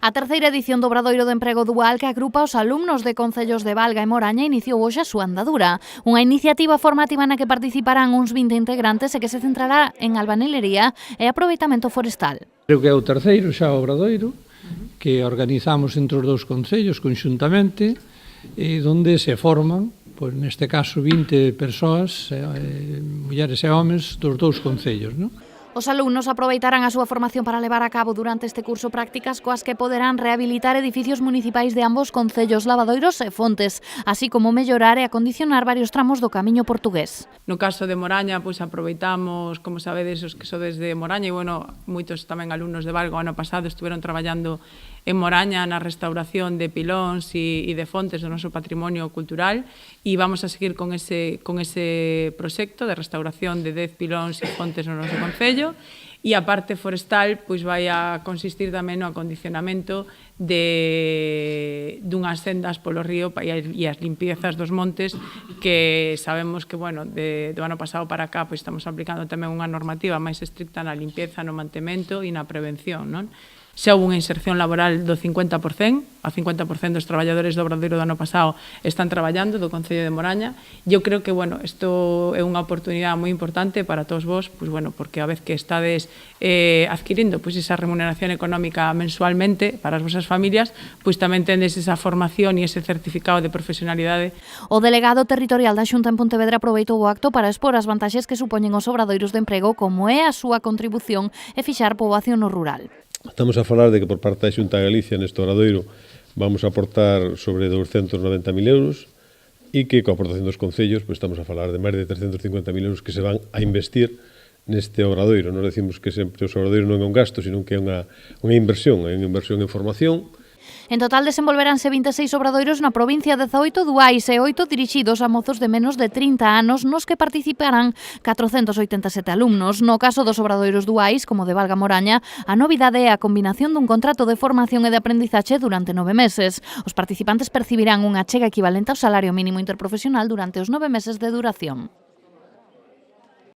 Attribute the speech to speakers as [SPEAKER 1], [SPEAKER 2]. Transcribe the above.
[SPEAKER 1] A terceira edición do Obradoiro de Emprego Dual, que agrupa os alumnos de concellos de Valga e Moraña, iniciou hoxe a súa andadura. Unha iniciativa formativa na que participarán uns 20 integrantes e que se centrará en albañilería e aproveitamento forestal.
[SPEAKER 2] Creo que é o terceiro xa o Obradoiro, que organizamos entre os dous concellos conxuntamente, onde se forman, pois, neste caso, 20 persoas, mulleres e homes, dos dous concellos, non?
[SPEAKER 1] Os alumnos aproveitarán a súa formación para levar a cabo durante este curso prácticas coas que poderán rehabilitar edificios municipais de ambos concellos, lavadoiros e fontes, así como mellorar e acondicionar varios tramos do camiño portugués.
[SPEAKER 3] No caso de Moraña, pois aproveitamos, como sabedes, os que sodes de Moraña, e, moitos tamén alumnos de Valga o ano pasado estuveron traballando en Moraña na restauración de pilóns e de fontes do noso patrimonio cultural, e vamos a seguir con ese proxecto de restauración de 10 pilóns e fontes no noso concello, e a parte forestal pois vai a consistir tamén no acondicionamento dunhas sendas polo río e as limpiezas dos montes, que sabemos que, do ano pasado para cá pois estamos aplicando tamén unha normativa máis estricta na limpieza, no mantemento e na prevención, non? Xa houve unha inserción laboral do 50%, a 50% dos traballadores do Obradoiro do ano pasado están traballando do Concello de Moraña. Eu creo que, isto é unha oportunidade moi importante para todos vos, porque a vez que estades adquirindo esa remuneración económica mensualmente para as vosas familias, pois tamén tendes esa formación e ese certificado de profesionalidade.
[SPEAKER 1] O delegado territorial da Xunta en Pontevedra aproveitou o acto para expor as vantaxes que supoñen os obradoiros de emprego, como é a súa contribución e fixar poboación no rural.
[SPEAKER 4] Estamos a falar de que por parte da Xunta de Galicia neste Obradoiro vamos a aportar sobre 290.000 euros e que coa aportación dos concellos estamos a falar de máis de 350.000 euros que se van a investir neste Obradoiro. Nos decimos que sempre os Obradoiros non é un gasto, sino que é unha inversión en formación.
[SPEAKER 1] En total desenvolveránse 26 obradoiros na provincia, 18 duais e 8 dirixidos a mozos de menos de 30 anos, nos que participarán 487 alumnos. No caso dos obradoiros duais, como de Valga Moraña, a novidade é a combinación dun contrato de formación e de aprendizaxe durante 9 meses. Os participantes percibirán unha achega equivalente ao salario mínimo interprofesional durante os 9 meses de duración.